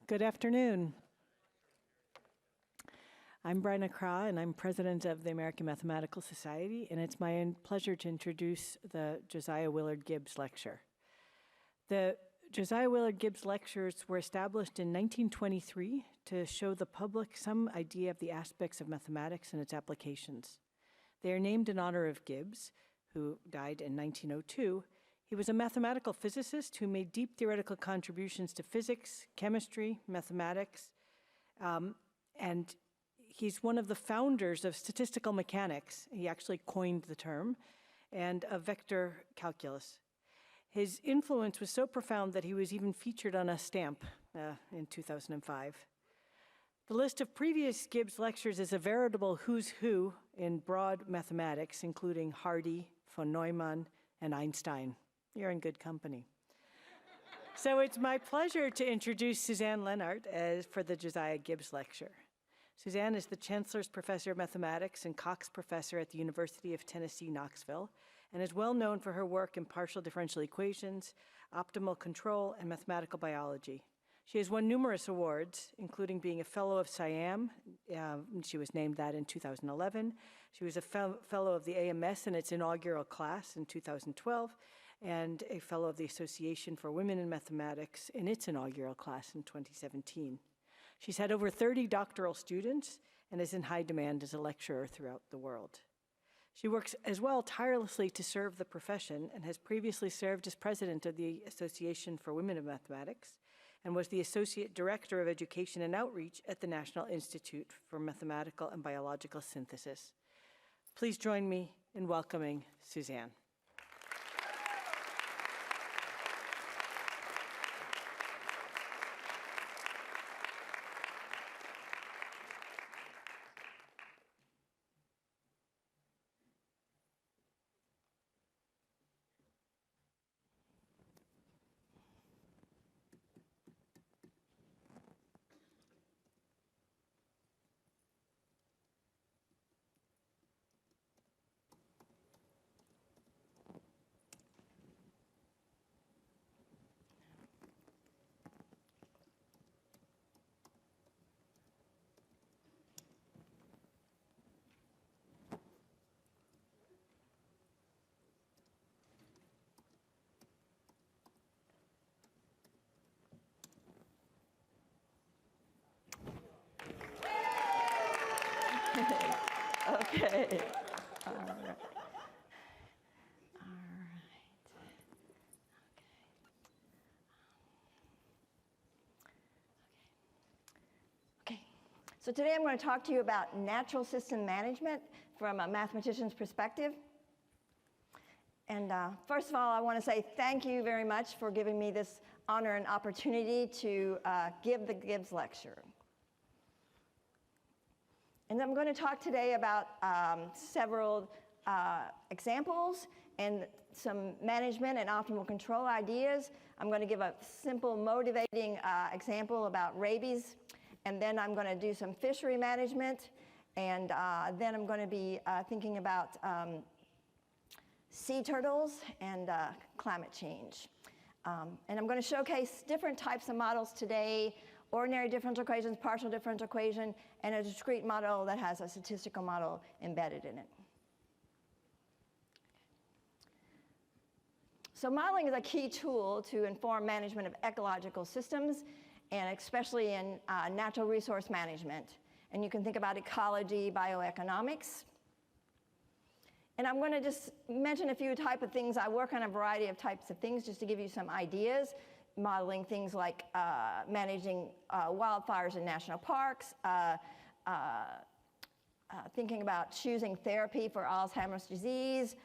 Good afternoon. I'm Bryna Craw, and I'm president of the American Mathematical Society, and it's my pleasure to introduce the Josiah Willard Gibbs Lecture. The Josiah Willard Gibbs Lectures were established in 1923 to show the public some idea of the aspects of mathematics and its applications. They are named in honor of Gibbs, who died in 1902. He was a mathematical physicist who made deep theoretical contributions to physics, chemistry, mathematics, and he's one of the founders of statistical mechanics. He actually coined the term, and of vector calculus. His influence was so profound that he was even featured on a stamp in 2005. The list of previous Gibbs lectures is a veritable who's who in broad mathematics, including Hardy, von Neumann, and Einstein. You're in good company. So it's my pleasure to introduce Suzanne Lenhart for the Josiah Gibbs Lecture. Suzanne is the Chancellor's Professor of Mathematics and Cox Professor at the University of Tennessee, Knoxville, and is well known for her work in partial differential equations, optimal control, and mathematical biology. She has won numerous awards, including being a Fellow of SIAM. She was named that in 2011. She was a Fellow of the AMS in its inaugural class in 2012, and a Fellow of the Association for Women in Mathematics in its inaugural class in 2017. She's had over 30 doctoral students and is in high demand as a lecturer throughout the world. She works as well tirelessly to serve the profession and has previously served as president of the Association for Women in Mathematics and was the Associate Director of Education and Outreach at the National Institute for Mathematical and Biological Synthesis. Please join me in welcoming Suzanne. Okay. All right. Okay. So today I'm going to talk to you about natural system management from a mathematician's perspective. And first of all, I want to say thank you very much for giving me this honor and opportunity to give the Gibbs Lecture. And I'm going to talk today about several examples and some management and optimal control ideas. I'm going to give a simple motivating example about rabies, and then I'm going to do some fishery management, and then I'm going to be thinking about sea turtles and climate change. And I'm going to showcase different types of models today: ordinary differential equations, partial differential equation, and a discrete model that has a statistical model embedded in it. So modeling is a key tool to inform management of ecological systems, and especially in natural resource management. And you can think about ecology, bioeconomics. And I'm going to just mention a few types of things. I work on a variety of types of things just to give you some ideas. Modeling things like managing wildfires in national parks, thinking about choosing therapy for Alzheimer's disease,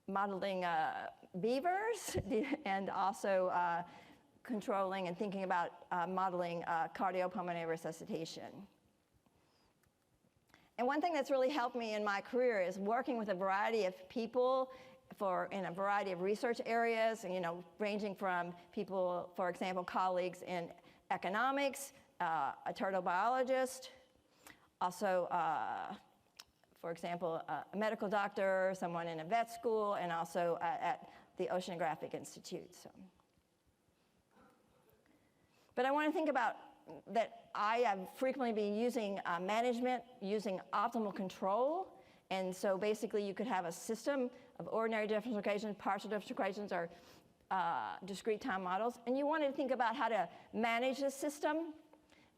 modeling beavers, and also controlling and thinking about modeling cardiopulmonary resuscitation. And one thing that's really helped me in my career is working with a variety of people in a variety of research areas, and, ranging from people, for example, colleagues in economics, a turtle biologist, also, for example, a medical doctor, someone in a vet school, and also at the Oceanographic Institute. But I want to think about that I have frequently been using management, using optimal control. And so basically you could have a system of ordinary differential equations, partial differential equations, or discrete time models. And you want to think about how to manage this system.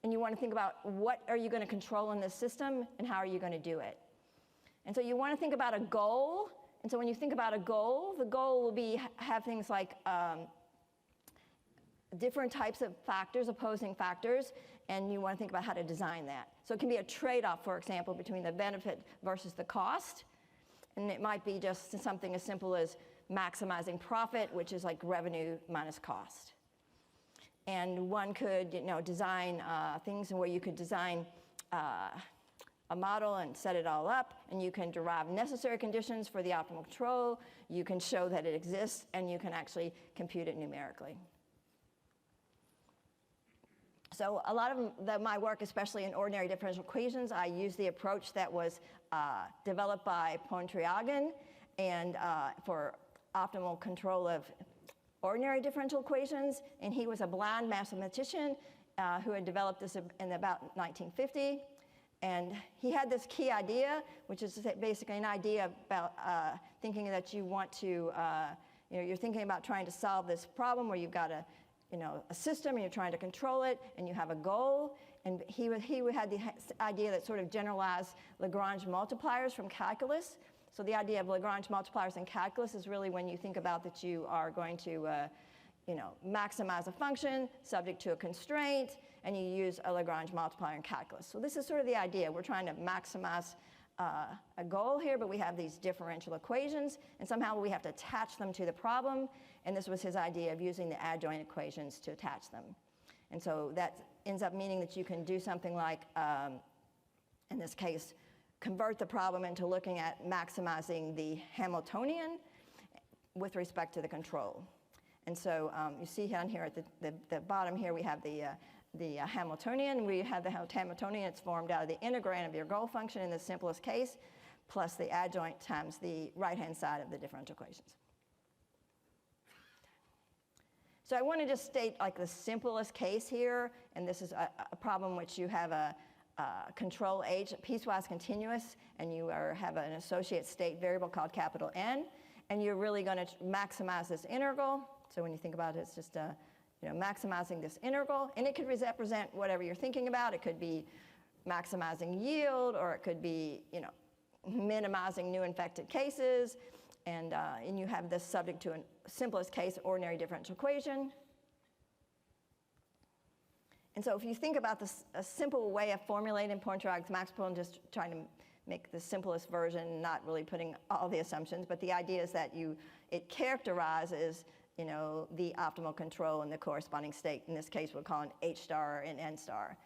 And you want to think about what are you going to control in this system and how are you going to do it. And so you want to think about a goal. And so when you think about a goal, the goal will be have things like different types of factors, opposing factors, and you want to think about how to design that. So it can be a trade-off, for example, between the benefit versus the cost. And it might be just something as simple as maximizing profit, which is like revenue minus cost. And one could, design things where you could design a model and set it all up, and you can derive necessary conditions for the optimal control. You can show that it exists, and you can actually compute it numerically. So a lot of my work, especially in ordinary differential equations, I use the approach that was developed by Pontryagin and for optimal control of ordinary differential equations. And he was a blind mathematician who had developed this in about 1950. And he had this key idea, which is basically an idea about thinking that you want to, you're thinking about trying to solve this problem where you've got a system and you're trying to control it and you have a goal. And he had the idea that sort of generalized Lagrange multipliers from calculus. So the idea of Lagrange multipliers in calculus is really when you think about that you are going to maximize a function subject to a constraint, and you use a Lagrange multiplier in calculus. So this is sort of the idea. We're trying to maximize a goal here, but we have these differential equations, and somehow we have to attach them to the problem, and this was his idea of using the adjoint equations to attach them. And so that ends up meaning that you can do something like, in this case, convert the problem into looking at maximizing the Hamiltonian with respect to the control. And so you see down here at the bottom here, we have the Hamiltonian. We have the Hamiltonian. It's formed out of the integrand of your goal function in the simplest case, plus the adjoint times the right-hand side of the differential equations. So I want to just state like the simplest case here, and this is a problem which you have a control H, piecewise continuous, and you have an associate state variable called capital N, and you're really going to maximize this integral. So when you think about it, it's just maximizing this integral, and it could represent whatever you're thinking about. It could be maximizing yield, or it could be minimizing new infected cases, and you have this subject to a simplest case ordinary differential equation. And so if you think about this, a simple way of formulating Pointryag's max problem, just trying to make the simplest version, not really putting all the assumptions, but the idea is that it characterizes the optimal control in the corresponding state. In this case, we'll call it H star and N star.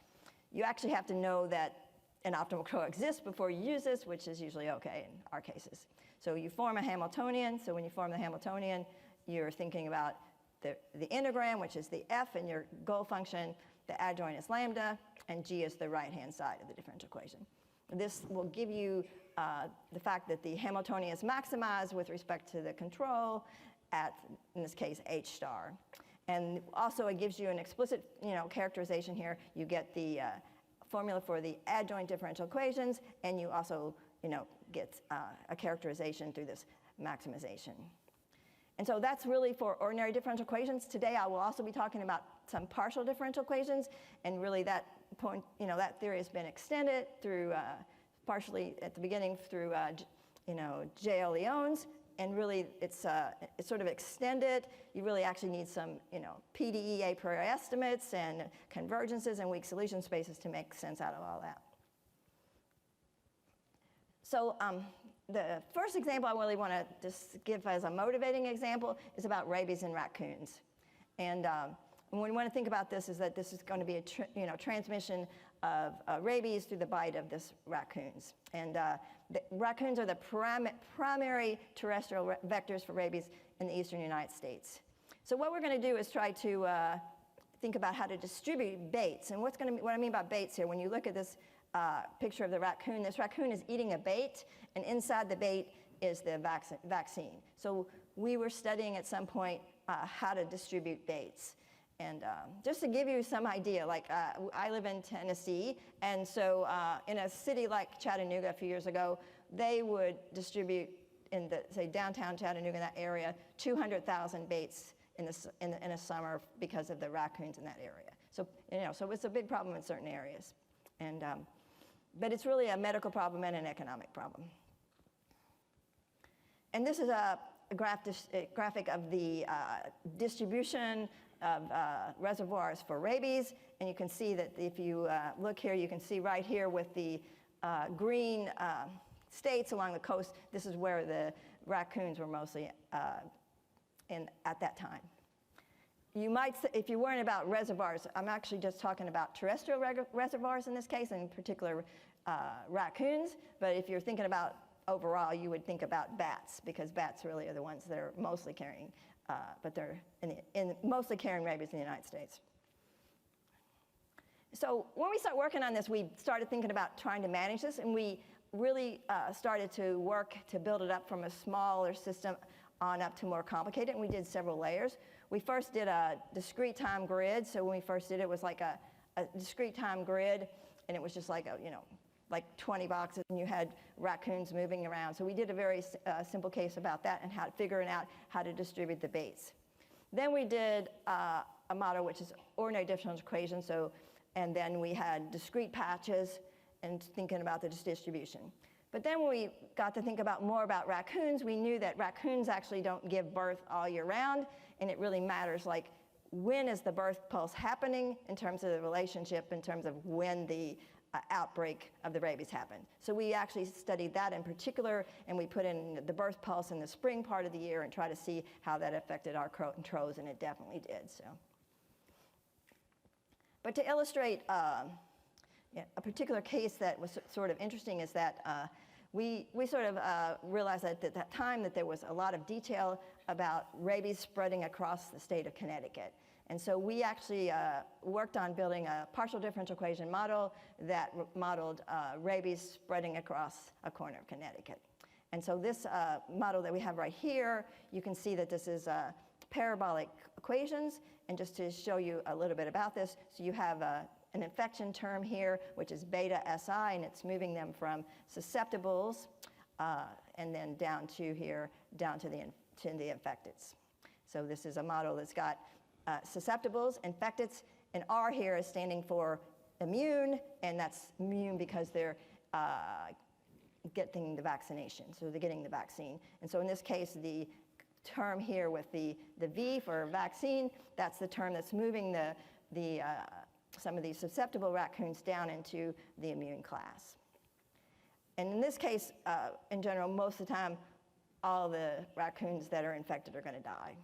You actually have to know that an optimal control exists before you use this, which is usually okay in our cases. So you form a Hamiltonian. So when you form the Hamiltonian, you're thinking about the integrand, which is the f in your goal function. The adjoint is lambda, and g is the right-hand side of the differential equation. This will give you the fact that the Hamiltonian is maximized with respect to the control at, in this case, H star. And also it gives you an explicit characterization here. You get the formula for the adjoint differential equations, and you also get a characterization through this maximization. And so that's really for ordinary differential equations. Today I will also be talking about some partial differential equations, and really that point, that theory has been extended through partially at the beginning through J.L. Lyons, and really it's sort of extended. You really actually need some PDE a priori estimates and convergences and weak solution spaces to make sense out of all that. So the first example I really want to just give as a motivating example is about rabies in raccoons. And when we want to think about this is that this is going to be a transmission of rabies through the bite of this raccoons. And the raccoons are the primary terrestrial vectors for rabies in the eastern United States. So what we're going to do is try to think about how to distribute baits. And what I mean by baits here, when you look at this picture of the raccoon, this raccoon is eating a bait, and inside the bait is the vaccine. So we were studying at some point how to distribute baits. And just to give you some idea, like I live in Tennessee, and so in a city like Chattanooga a few years ago, they would distribute in the, say, downtown Chattanooga, that area, 200,000 baits in a summer because of the raccoons in that area. So, so it's a big problem in certain areas. And, but it's really a medical problem and an economic problem. And this is a graphic of the distribution of reservoirs for rabies. And you can see that if you look here, you can see right here with the green states along the coast, this is where the raccoons were mostly at that time. You might, if you're worrying about reservoirs, I'm actually just talking about terrestrial reservoirs in this case, in particular raccoons. But if you're thinking about overall, you would think about bats, because bats really are the ones that are mostly carrying, but they're mostly carrying rabies in the United States. So when we start working on this, we started thinking about trying to manage this, and we really started to work to build it up from a smaller system on up to more complicated, and we did several layers. We first did a discrete time grid. So when we first did it, it was like a discrete time grid, and it was just like like 20 boxes, and you had raccoons moving around. So we did a very simple case about that and figuring out how to distribute the baits. Then we did a model which is ordinary differential equation. So, and then we had discrete patches and thinking about the distribution. But then when we got to think more about raccoons, we knew that raccoons actually don't give birth all year round, and it really matters like when is the birth pulse happening in terms of the relationship, in terms of when the outbreak of the rabies happened. So we actually studied that in particular, and we put in the birth pulse in the spring part of the year and try to see how that affected our controls, and it definitely did. So, but to illustrate a particular case that was sort of interesting is that we sort of realized that at that time that there was a lot of detail about rabies spreading across the state of Connecticut. And so we actually worked on building a partial differential equation model that modeled rabies spreading across a corner of Connecticut. And so this model that we have right here, you can see that this is parabolic equations. And just to show you a little bit about this, so you have an infection term here, which is beta SI, and it's moving them from susceptibles and then down to here, down to the infecteds. So this is a model that's got susceptibles, infecteds, and R here is standing for immune, and that's immune because they're getting the vaccination, so they're getting the vaccine. And so in this case, the term here with the V for vaccine, that's the term that's moving some of these susceptible raccoons down into the immune class. And in this case, in general, most of the time, all the raccoons that are infected are going to die.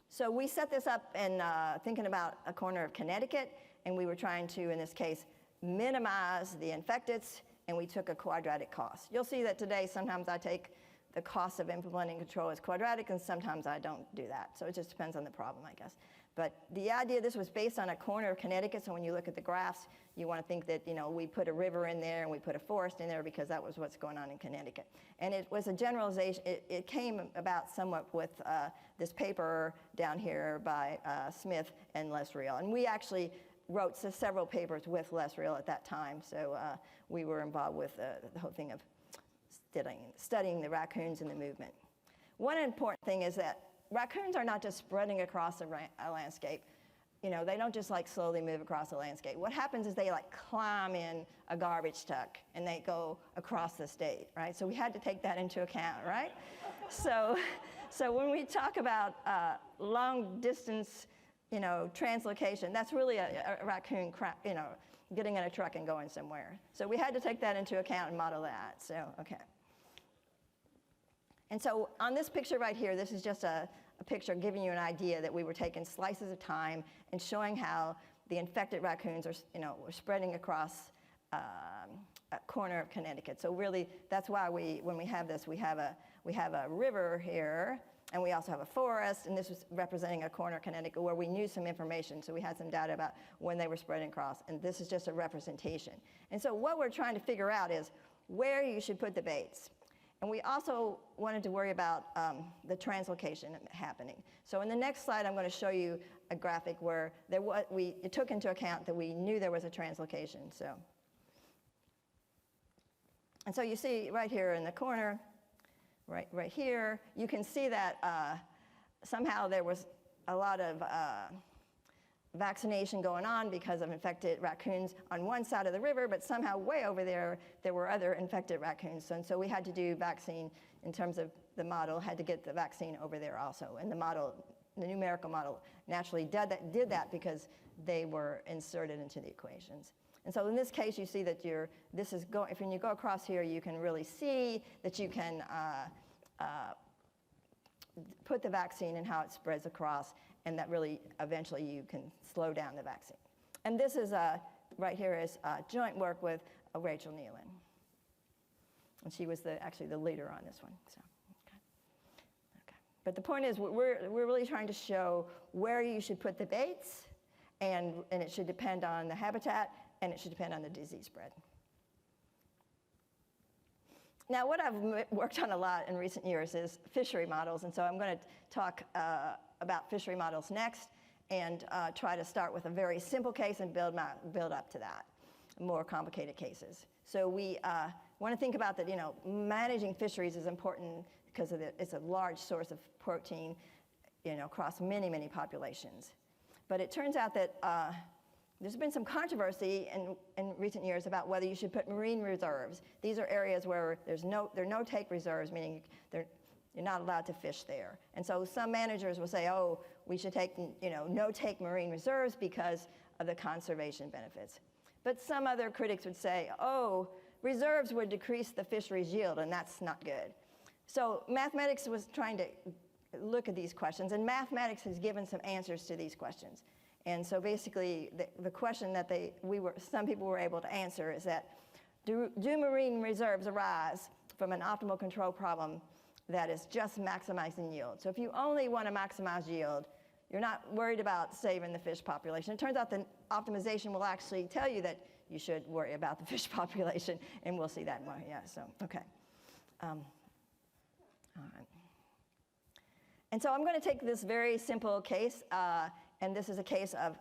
So we set this up in thinking about a corner of Connecticut, and we were trying to, in this case, minimize the infecteds, and we took a quadratic cost. You'll see that today sometimes I take the cost of implementing control as quadratic, and sometimes I don't do that. So it just depends on the problem, I guess. But the idea, this was based on a corner of Connecticut, so when you look at the graphs, you want to think that, we put a river in there and we put a forest in there because that was what's going on in Connecticut. And it was a generalization. It came about somewhat with this paper down here by Smith and Lesriel. And we actually wrote several papers with Lesriel at that time, so we were involved with the whole thing of studying the raccoons and the movement. One important thing is that raccoons are not just spreading across a landscape. They don't just like slowly move across the landscape. What happens is they like climb in a garbage truck and they go across the state, right? So we had to take that into account, right? So when we talk about long distance, translocation, that's really a raccoon, getting in a truck and going somewhere. So we had to take that into account and model that. So, okay. And so on this picture right here, this is just a picture giving you an idea that we were taking slices of time and showing how the infected raccoons were spreading across a corner of Connecticut. So really, that's why when we have this, we have a river here, and we also have a forest, and this was representing a corner of Connecticut where we knew some information, so we had some data about when they were spreading across, and this is just a representation. And so what we're trying to figure out is where you should put the baits. And we also wanted to worry about the translocation happening. So in the next slide, I'm going to show you a graphic where it took into account that we knew there was a translocation. And so you see right here in the corner, right here, you can see that somehow there was a lot of vaccination going on because of infected raccoons on one side of the river, but somehow way over there, there were other infected raccoons. And so we had to do vaccine in terms of the model, had to get the vaccine over there also. And the model, the numerical model, naturally did that because they were inserted into the equations. And so in this case, you see that when you go across here, you can really see that you can put the vaccine and how it spreads across, and that really eventually you can slow down the vaccine. And this is right here is joint work with Rachel Nealon. And she was actually the leader on this one. So, okay. But the point is, we're really trying to show where you should put the baits, and it should depend on the habitat, and it should depend on the disease spread. Now, what I've worked on a lot in recent years is fishery models, and so I'm going to talk about fishery models next, and try to start with a very simple case and build up to that, more complicated cases. So we want to think about that, managing fisheries is important because it's a large source of protein, across many, many populations. But it turns out that there's been some controversy in recent years about whether you should put marine reserves. These are areas where there are no-take reserves, meaning you're not allowed to fish there. And so some managers will say, oh, we should take no-take marine reserves because of the conservation benefits. But some other critics would say, oh, reserves would decrease the fisheries yield, and that's not good. So mathematics was trying to look at these questions, and mathematics has given some answers to these questions. And so basically, the question that some people were able to answer is that, do marine reserves arise from an optimal control problem that is just maximizing yield? So if you only want to maximize yield, you're not worried about saving the fish population. It turns out that optimization will actually tell you that you should worry about the fish population, and we'll see that more. Yeah, so, okay. All right. And so I'm going to take this very simple case, and this is a case of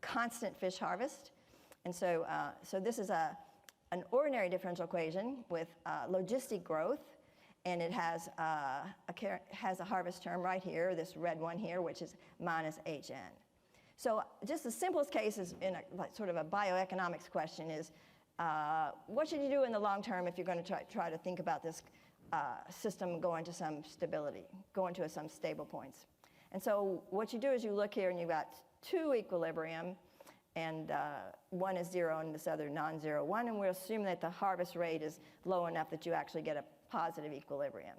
constant fish harvest. And so, this is an ordinary differential equation with logistic growth, and it has a harvest term right here, this red one here, which is minus HN. So just the simplest case is in sort of a bioeconomics question is, what should you do in the long term if you're going to try to think about this system going to some stability, going to some stable points? And so what you do is you look here and you've got two equilibrium, and one is 0 and this other non-zero one, and we'll assume that the harvest rate is low enough that you actually get a positive equilibrium.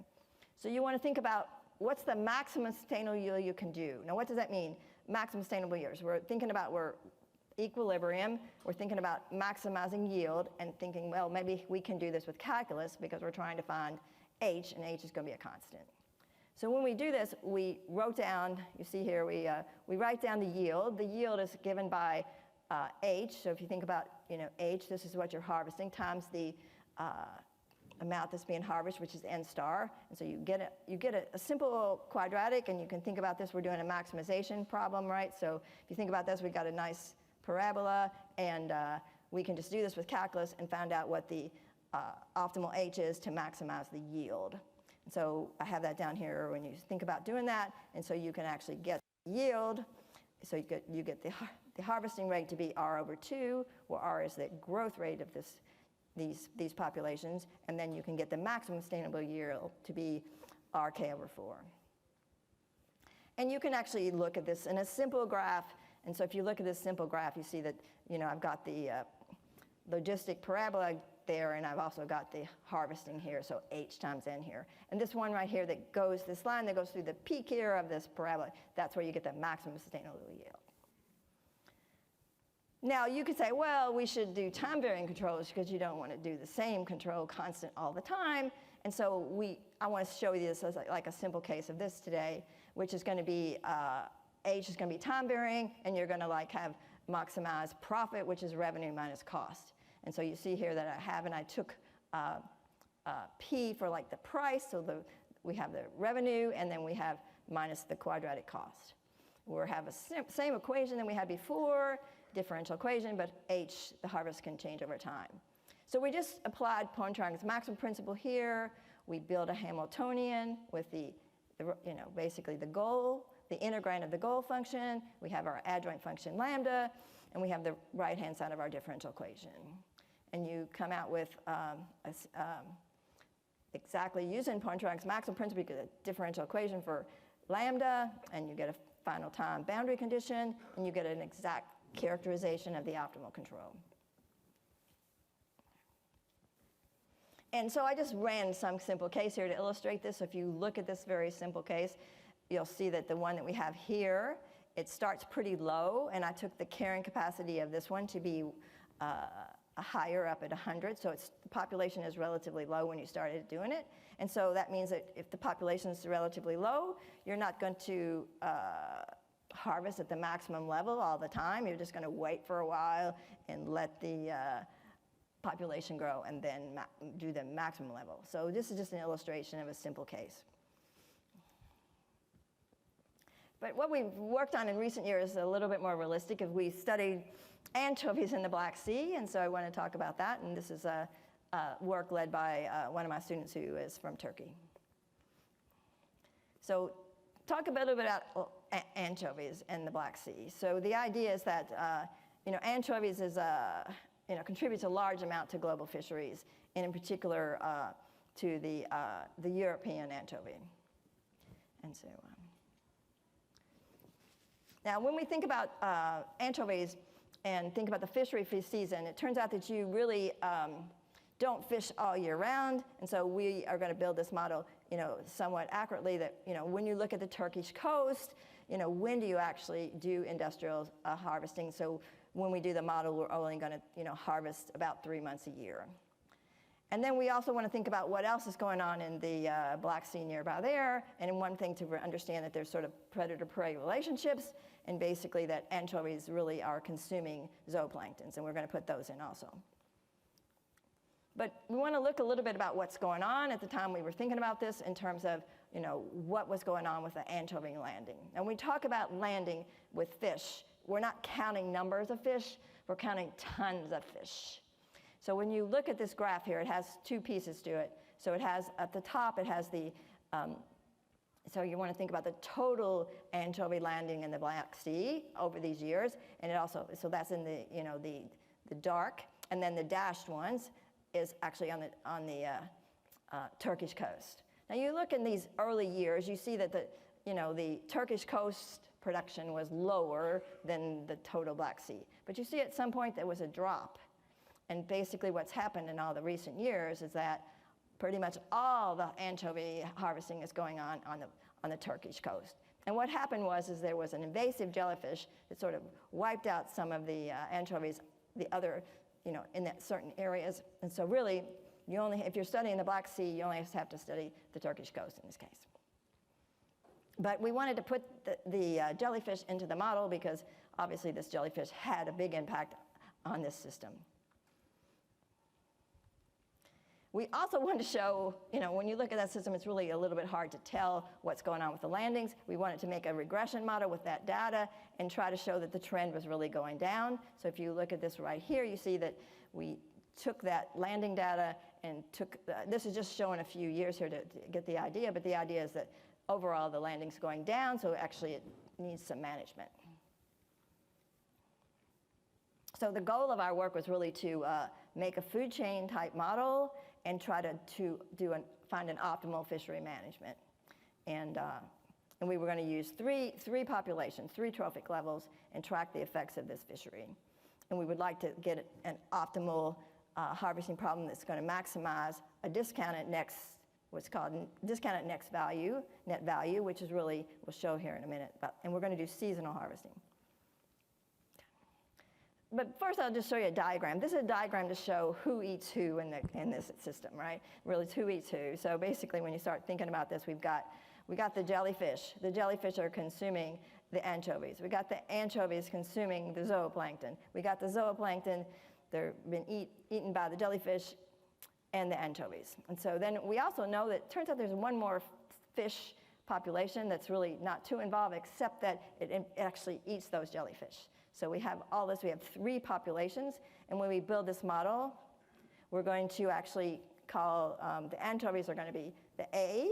So you want to think about what's the maximum sustainable yield you can do. Now what does that mean, maximum sustainable yields? We're thinking about equilibrium, we're thinking about maximizing yield, and thinking, well, maybe we can do this with calculus because we're trying to find H, and H is going to be a constant. So when we do this, we wrote down, you see here, we write down the yield. The yield is given by H. So if you think about H, this is what you're harvesting, times the amount that's being harvested, which is n star. And so you get a simple quadratic, and you can think about this. We're doing a maximization problem, right? So if you think about this, we've got a nice parabola, and we can just do this with calculus and find out what the optimal H is to maximize the yield. And so I have that down here when you think about doing that, and so you can actually get yield. So you get the harvesting rate to be R over 2, where R is the growth rate of these populations, and then you can get the maximum sustainable yield to be RK over 4. And you can actually look at this in a simple graph, and so if you look at this simple graph, you see that I've got the logistic parabola there, and I've also got the harvesting here, so H times N here. And this one right here this line that goes through the peak here of this parabola, that's where you get the maximum sustainable yield. Now you could say, well, we should do time varying controls because you don't want to do the same control constant all the time. And so I want to show you this as like a simple case of this today, which is going to be, H is going to be time varying, and you're going to have maximize profit, which is revenue minus cost. And so you see here that I took P for like the price, so we have the revenue, and then we have minus the quadratic cost. We have a same equation that we had before, differential equation, but H, the harvest, can change over time. So we just applied Pointryagin's maximum principle here. We build a Hamiltonian with basically the goal, the integrand of the goal function. We have our adjoint function lambda, and we have the right-hand side of our differential equation. And you come out with exactly using Pointryagin's maximum principle, you get a differential equation for lambda, and you get a final time boundary condition, and you get an exact characterization of the optimal control. And so I just ran some simple case here to illustrate this. So if you look at this very simple case, you'll see that the one that we have here, it starts pretty low, and I took the carrying capacity of this one to be higher, up at 100. So the population is relatively low when you started doing it. And so that means that if the population is relatively low, you're not going to harvest at the maximum level all the time. You're just going to wait for a while and let the population grow and then do the maximum level. So this is just an illustration of a simple case. But what we've worked on in recent years is a little bit more realistic. If we studied anchovies in the Black Sea, and so I want to talk about that. And this is a work led by one of my students who is from Turkey. So talk a little bit about anchovies in the Black Sea. So the idea is that anchovies is contributes a large amount to global fisheries, and in particular to the European anchovy. And so now when we think about anchovies and think about the fishery season, it turns out that you really don't fish all year round, and so we are going to build this model somewhat accurately that when you look at the Turkish coast, when do you actually do industrial harvesting? So when we do the model, we're only going to harvest about 3 months a year. And then we also want to think about what else is going on in the Black Sea nearby there. And one thing to understand that there's sort of predator-prey relationships, and basically that anchovies really are consuming zooplanktons, and we're going to put those in also. But we want to look a little bit about what's going on at the time we were thinking about this in terms of what was going on with the anchovy landing. And we talk about landing with fish. We're not counting numbers of fish, we're counting tons of fish. So when you look at this graph here, it has two pieces to it. So it has, at the top, it has the, so you want to think about the total anchovy landing in the Black Sea over these years. And it also, so that's in the, the dark, and then the dashed ones is actually on the Turkish coast. Now you look in these early years, you see that the Turkish coast production was lower than the total Black Sea. But you see at some point there was a drop. And basically what's happened in all the recent years is that pretty much all the anchovy harvesting is going on the Turkish coast. And what happened was there was an invasive jellyfish that sort of wiped out some of the anchovies, the other, in that certain areas. And so really, if you're studying the Black Sea, you only have to study the Turkish coast in this case. But we wanted to put the jellyfish into the model because obviously this jellyfish had a big impact on this system. We also want to show, when you look at that system, it's really a little bit hard to tell what's going on with the landings. We wanted to make a regression model with that data and try to show that the trend was really going down. So if you look at this right here, you see that we took that landing data and this is just showing a few years here to get the idea, but the idea is that overall the landing's going down, so actually it needs some management. So the goal of our work was really to make a food chain type model and try to find an optimal fishery management. And we were going to use three populations, 3 trophic levels, and track the effects of this fishery. And we would like to get an optimal harvesting problem that's going to maximize a discounted next, what's called discounted next value, net value, which is really, we'll show here in a minute. And we're going to do seasonal harvesting. But first I'll just show you a diagram. This is a diagram to show who eats who in this system, right? Really, it's who eats who. So basically when you start thinking about this, we got the jellyfish. The jellyfish are consuming the anchovies. We got the anchovies consuming the zooplankton. We got the zooplankton, they're been eaten by the jellyfish, and the anchovies. And so then we also know that it turns out there's one more fish population that's really not too involved, except that it actually eats those jellyfish. So we have all this, we have 3 populations, and when we build this model, we're going to actually call, the anchovies are going to be the A,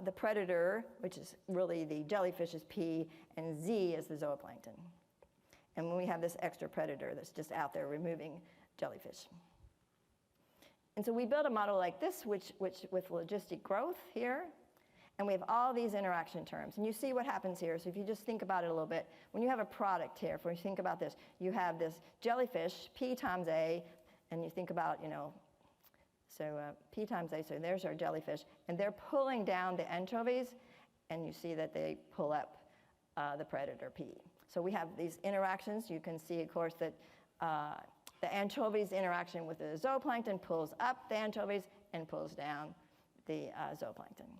the predator, which is really the jellyfish, is P, and Z is the zooplankton. And when we have this extra predator that's just out there removing jellyfish. And so we build a model like this, which with logistic growth here, and we have all these interaction terms. And you see what happens here. So if you just think about it a little bit, when you have a product here, if we think about this, you have this jellyfish, P times A, and you think about, so P times A, so there's our jellyfish, and they're pulling down the anchovies, and you see that they pull up the predator P. So we have these interactions. You can see, of course, that the anchovies interaction with the zooplankton pulls up the anchovies and pulls down the zooplankton.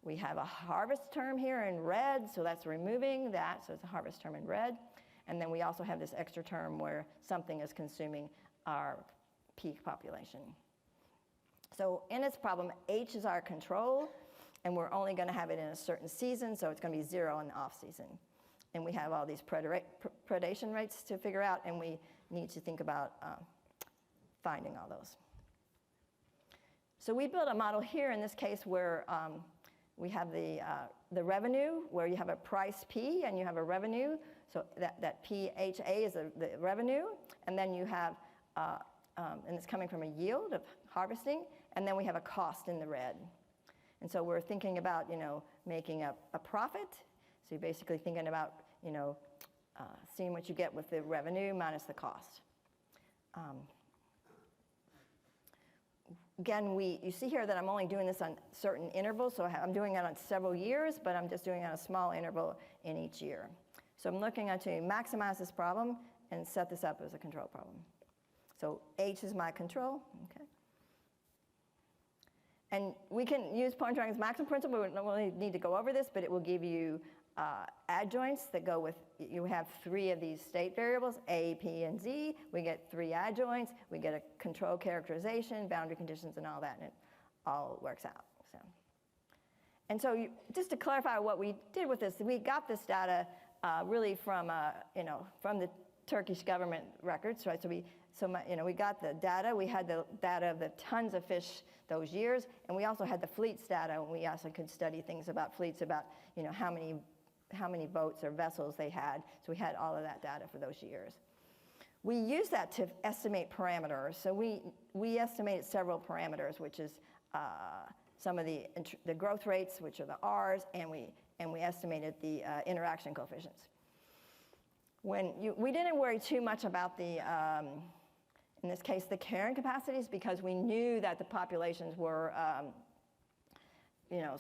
We have a harvest term here in red, so that's removing that, so it's a harvest term in red. And then we also have this extra term where something is consuming our peak population. So in this problem, H is our control, and we're only going to have it in a certain season, so it's going to be 0 in the off season. And we have all these predation rates to figure out, and we need to think about finding all those. So we built a model here in this case where we have the revenue, where you have a price P and you have a revenue. So that PHA is the revenue, and then you have, and it's coming from a yield of harvesting, and then we have a cost in the red. And so we're thinking about, making a profit. So you're basically thinking about, seeing what you get with the revenue minus the cost. Again, you see here that I'm only doing this on certain intervals, so I'm doing it on several years, but I'm just doing it on a small interval in each year. So I'm looking at to maximize this problem and set this up as a control problem. So H is my control, okay? And we can use Pointryagin's maximum principle. We don't really need to go over this, but it will give you adjoints that go with, you have 3 of these state variables, A, P, and Z. We get 3 adjoints. We get a control characterization, boundary conditions, and all that, and it all works out. And so just to clarify what we did with this, we got this data really from, from the Turkish government records, right? So we got the data. We had the data of the tons of fish those years, and we also had the fleets data, and we also could study things about fleets, about how many boats or vessels they had. So we had all of that data for those years. We used that to estimate parameters. So we estimated several parameters, which is some of the growth rates, which are the R's, and we estimated the interaction coefficients. We didn't worry too much about the, in this case, the carrying capacities, because we knew that the populations were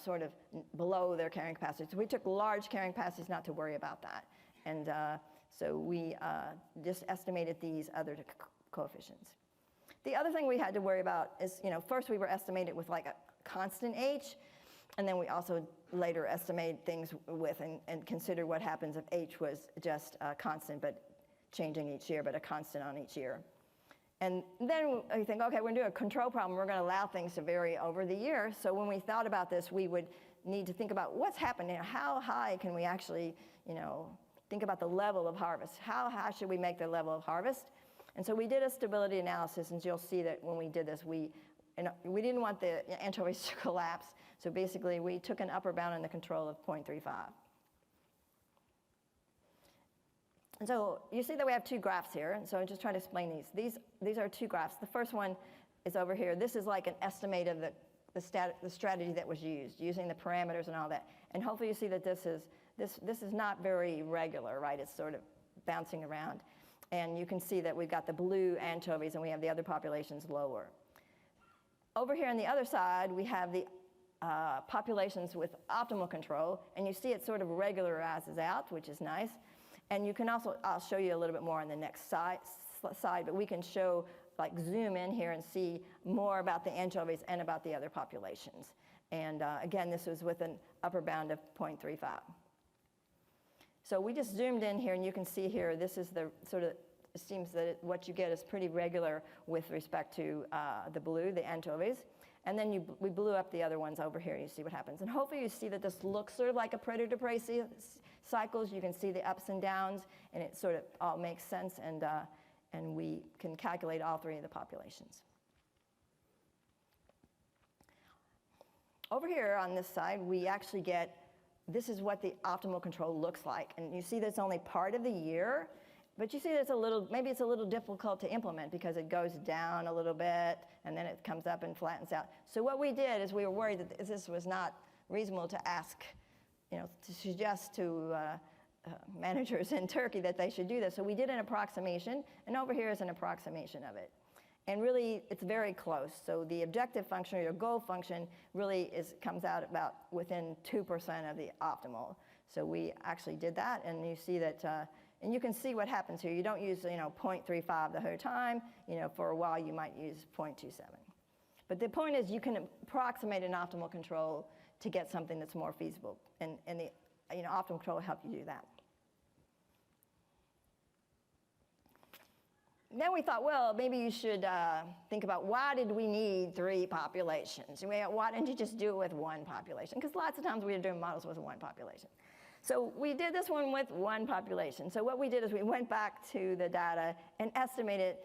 sort of below their carrying capacity. So we took large carrying capacities not to worry about that. And so we just estimated these other coefficients. The other thing we had to worry about is, first we were estimated with like a constant H, and then we also later estimated things with and considered what happens if H was just constant, but changing each year, but a constant on each year. And then we think, okay, we're going to do a control problem. We're going to allow things to vary over the year. So when we thought about this, we would need to think about what's happening. How high can we actually, think about the level of harvest? How high should we make the level of harvest? And so we did a stability analysis, and you'll see that when we did this, we didn't want the anchovies to collapse. So basically, we took an upper bound in the control of 0.35. And so you see that we have 2 graphs here, and so I'm just trying to explain these. These are 2 graphs. The first one is over here. This is like an estimate of the strategy that was used, using the parameters and all that. And hopefully you see that this is not very regular, right? It's sort of bouncing around. And you can see that we've got the blue anchovies, and we have the other populations lower. Over here on the other side, we have the populations with optimal control, and you see it sort of regularizes out, which is nice. And you can also, I'll show you a little bit more on the next slide, but we can show, like zoom in here and see more about the anchovies and about the other populations. And again, this was with an upper bound of 0.35. So we just zoomed in here, and you can see here, this is the sort of it seems that what you get is pretty regular with respect to the blue, the anchovies. And then we blew up the other ones over here, and you see what happens. And hopefully you see that this looks sort of like a predator-prey cycles. You can see the ups and downs, and it sort of all makes sense, and we can calculate all three of the populations. Over here on this side, we actually get, this is what the optimal control looks like. And you see that's only part of the year, but you see that maybe it's a little difficult to implement because it goes down a little bit, and then it comes up and flattens out. So what we did is we were worried that this was not reasonable to ask, to suggest to managers in Turkey that they should do this. So we did an approximation, and over here is an approximation of it. And really, it's very close. So the objective function or your goal function really comes out about within 2% of the optimal. So we actually did that, and you see that, and you can see what happens here. You don't use 0.35 the whole time. For a while you might use 0.27. But the point is you can approximate an optimal control to get something that's more feasible, and the optimal control will help you do that. Then we thought, well, maybe you should think about why did we need 3 populations? Why didn't you just do it with 1 population? Because lots of times we were doing models with 1 population. So we did this one with 1 population. So what we did is we went back to the data and estimated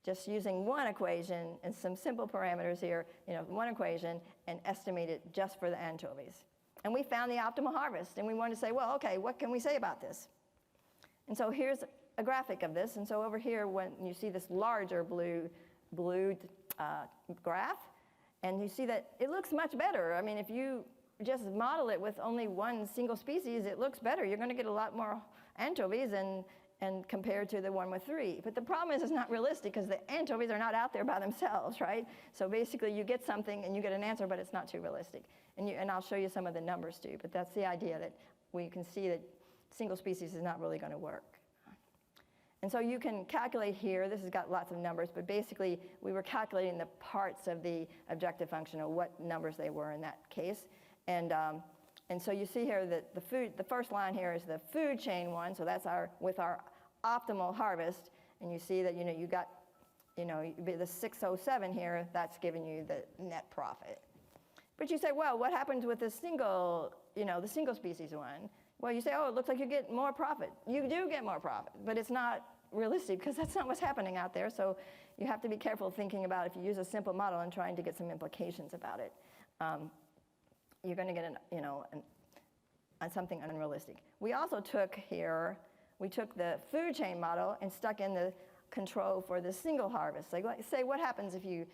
just using 1 equation and some simple parameters here, 1 equation, and estimated just for the anchovies. And we found the optimal harvest, and we wanted to say, well, okay, what can we say about this? And so here's a graphic of this, and so over here, when you see this larger blue graph, and you see that it looks much better. I mean, if you just model it with only 1 single species, it looks better. You're going to get a lot more anchovies and compared to the one with 3. But the problem is it's not realistic because the anchovies are not out there by themselves, right? So basically you get something and you get an answer, but it's not too realistic. And I'll show you some of the numbers too, but that's the idea that we can see that single species is not really going to work. And so you can calculate here, this has got lots of numbers, but basically we were calculating the parts of the objective function or what numbers they were in that case. And so you see here that the first line here is the food chain one, so that's with our optimal harvest, and you see that you got the 607 here, that's giving you the net profit. But you say, well, what happens with the single species one? Well, you say, oh, it looks like you get more profit. You do get more profit, but it's not realistic because that's not what's happening out there. So you have to be careful thinking about if you use a simple model and trying to get some implications about it. You're going to get something unrealistic. We also took the food chain model and stuck in the control for the single harvest. Like, say what happens if you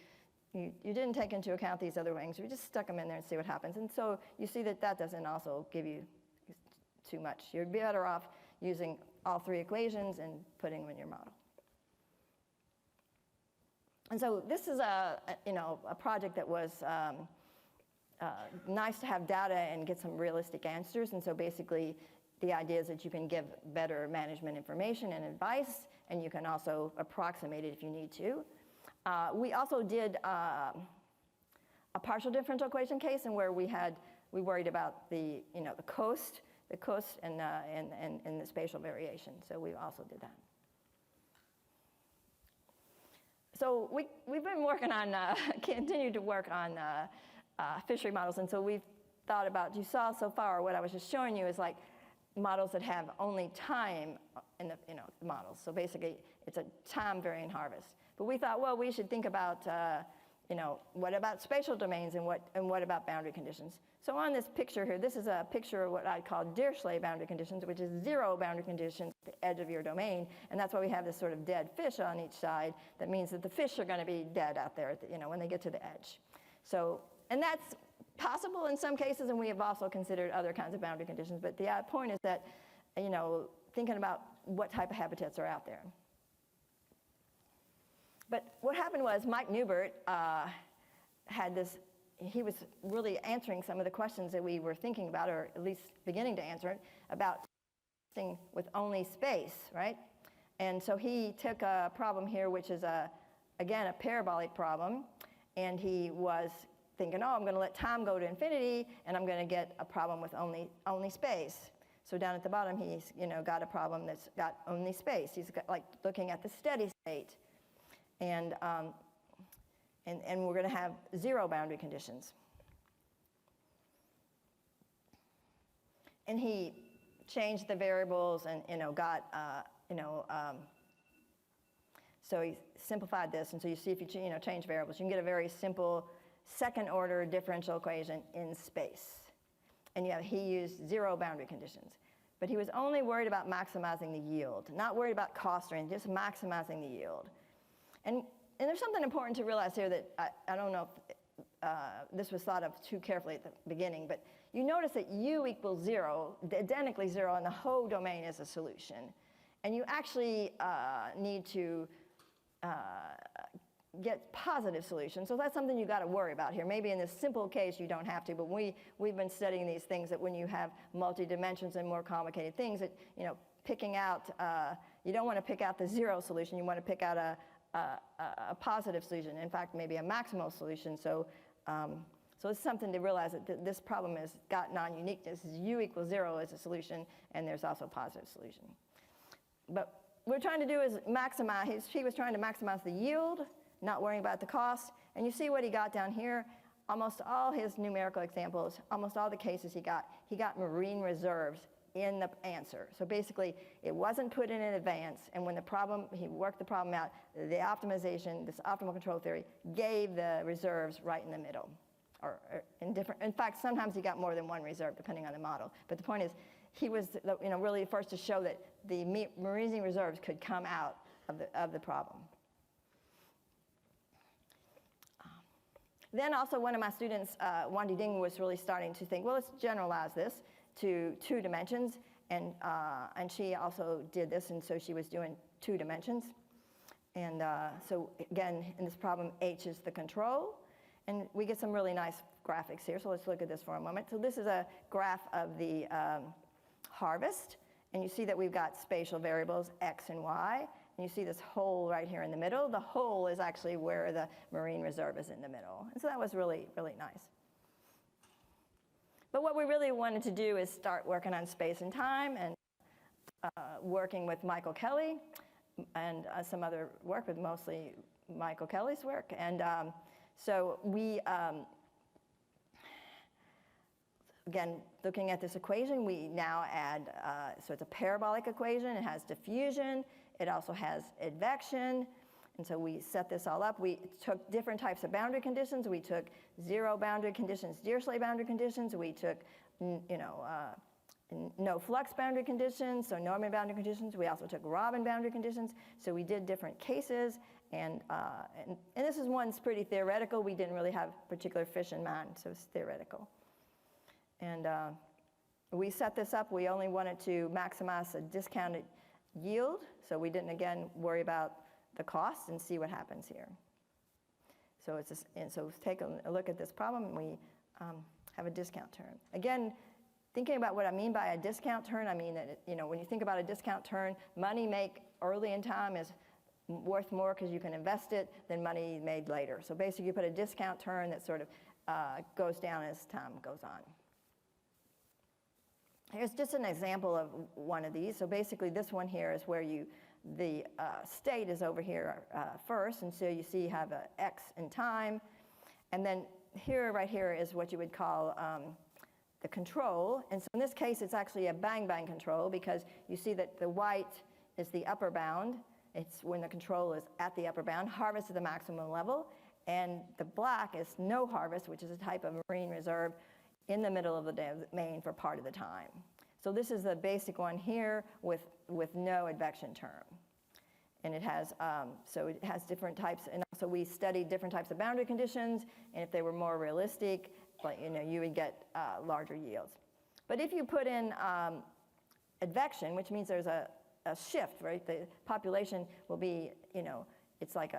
didn't take into account these other things. We just stuck them in there and see what happens. And so you see that doesn't also give you too much. You're better off using all 3 equations and putting them in your model. And so this is a project that was nice to have data and get some realistic answers. And so basically the idea is that you can give better management information and advice, and you can also approximate it if you need to. We also did a partial differential equation case, and where we worried about the coast and the spatial variation. So we also did that. So we've been working on, continue to work on fishery models, and so we've thought about, you saw so far what I was just showing you is like models that have only time in the models. So basically it's a time varying harvest. But we thought, well, we should think about what about spatial domains and what about boundary conditions? So on this picture here, this is a picture of what I'd call Dirichlet boundary conditions, which is 0 boundary conditions at the edge of your domain, and that's why we have this sort of dead fish on each side. That means that the fish are going to be dead out there, when they get to the edge. So, and that's possible in some cases, and we have also considered other kinds of boundary conditions. But the point is that, thinking about what type of habitats are out there. But what happened was Mike Newbert had this. He was really answering some of the questions that we were thinking about, or at least beginning to answer it, about testing with only space, right? And so he took a problem here, which is, again, a parabolic problem, and he was thinking, oh, I'm going to let time go to infinity, and I'm going to get a problem with only space. So down at the bottom, he's got a problem that's got only space. He's got, like, looking at the steady state, and we're going to have 0 boundary conditions. And he changed the variables and so he simplified this, and so you see if you change variables, you can get a very simple second-order differential equation in space. And he used 0 boundary conditions. But he was only worried about maximizing the yield, not worried about cost or anything, just maximizing the yield. And there's something important to realize here that I don't know if this was thought of too carefully at the beginning, but you notice that u equals 0, identically 0, and the whole domain is a solution. And you actually need to get positive solutions. So that's something you got to worry about here. Maybe in this simple case you don't have to, but we've been studying these things that when you have multi-dimensions and more complicated things, that picking out, you don't want to pick out the 0 solution. You want to pick out a positive solution. In fact, maybe a maximal solution. So it's something to realize that this problem has got non-uniqueness. U equals 0 is a solution, and there's also a positive solution. But what we're trying to do is maximize. He was trying to maximize the yield, not worrying about the cost. And you see what he got down here. Almost all his numerical examples, almost all the cases he got marine reserves in the answer. So basically, it wasn't put in advance, and when he worked the problem out, the optimization, this optimal control theory, gave the reserves right in the middle. In fact, sometimes he got more than one reserve, depending on the model. But the point is, he was really the first to show that the marine reserves could come out of the problem. Then also one of my students, Wandi Ding, was really starting to think, well, let's generalize this to 2 dimensions, and she also did this, and so she was doing 2 dimensions. And so again, in this problem, H is the control, and we get some really nice graphics here, so let's look at this for a moment. So this is a graph of the harvest, and you see that we've got spatial variables, X and Y, and you see this hole right here in the middle. The hole is actually where the marine reserve is in the middle, and so that was really, really nice. But what we really wanted to do is start working on space and time, and working with Michael Kelly and some other work, but mostly Michael Kelly's work. And so we, again, looking at this equation, we now add, so it's a parabolic equation. It has diffusion. It also has advection. And so we set this all up. We took different types of boundary conditions. We took 0 boundary conditions, Dirichlet boundary conditions. We took, no flux boundary conditions, so Norman boundary conditions. We also took Robin boundary conditions. So we did different cases. And this is one's pretty theoretical. We didn't really have particular fish in mind, so it's theoretical. And we set this up. We only wanted to maximize a discounted yield. So we didn't, again, worry about the costs and see what happens here. So so take a look at this problem, and we have a discount term. Again, thinking about what I mean by a discount term, I mean that when you think about a discount term, money made early in time is worth more because you can invest it than money made later. So basically, you put a discount term that sort of goes down as time goes on. Here's just an example of one of these. So basically, this one here is where the state is over here first, and so you see you have a x in time, and then right here is what you would call the control. And so in this case, it's actually a bang-bang control, because you see that the white is the upper bound. It's when the control is at the upper bound. Harvest is the maximum level, and the black is no harvest, which is a type of marine reserve in the middle of the domain for part of the time. So this is the basic one here with no advection term. And it has, so it has different types, and also we studied different types of boundary conditions, and if they were more realistic, you would get larger yields. But if you put in advection, which means there's a shift, right? The population will be, it's like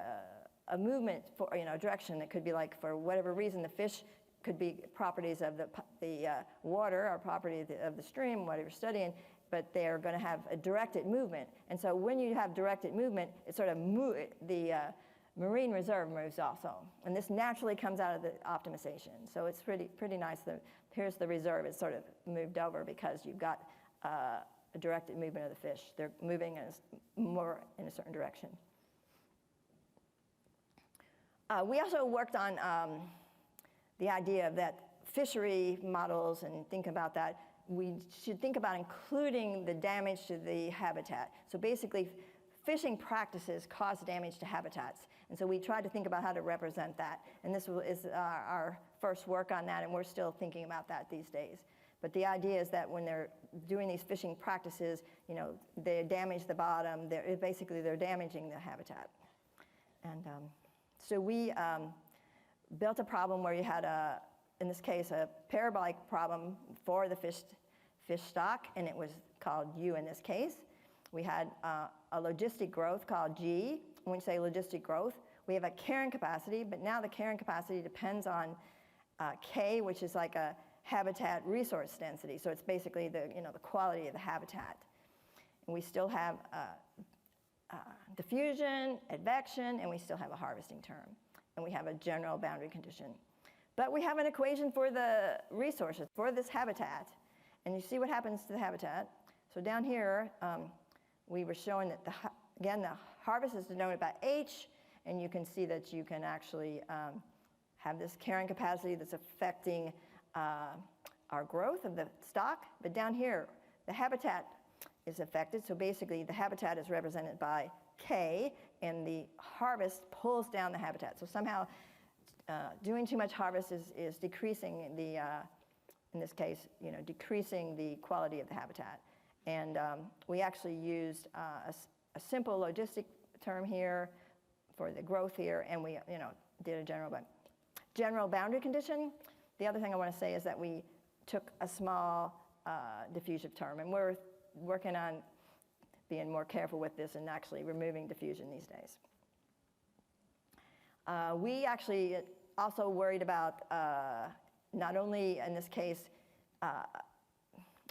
a movement for, a direction that could be like, for whatever reason, the fish could be properties of the water or property of the stream, whatever you're studying, but they're going to have a directed movement. And so when you have directed movement, it sort of the marine reserve moves also. And this naturally comes out of the optimization. So it's pretty nice. Here's the reserve. It's sort of moved over because you've got a directed movement of the fish. They're moving more in a certain direction. We also worked on the idea that fishery models, and think about that, we should think about including the damage to the habitat. So basically, fishing practices cause damage to habitats. And so we tried to think about how to represent that. And this is our first work on that, and we're still thinking about that these days. But the idea is that when they're doing these fishing practices, you know, they damage the bottom. Basically, they're damaging the habitat. And so we built a problem where you had, in this case, a parabolic problem for the fish stock, and it was called U in this case. We had a logistic growth called G. When we say logistic growth, we have a carrying capacity, but now the carrying capacity depends on K, which is like a habitat resource density. So it's basically the quality of the habitat. And we still have diffusion, advection, and we still have a harvesting term. And we have a general boundary condition. But we have an equation for the resources, for this habitat. And you see what happens to the habitat. So down here, we were showing that, again, the harvest is denoted by H, and you can see that you can actually have this carrying capacity that's affecting our growth of the stock. But down here, the habitat is affected. So basically, the habitat is represented by K, and the harvest pulls down the habitat. So somehow, doing too much harvest is decreasing the, in this case, decreasing the quality of the habitat. And we actually used a simple logistic term here for the growth here, and we did a general boundary condition. The other thing I want to say is that we took a small diffusive term, and we're working on being more careful with this and actually removing diffusion these days. We actually also worried about not only, in this case,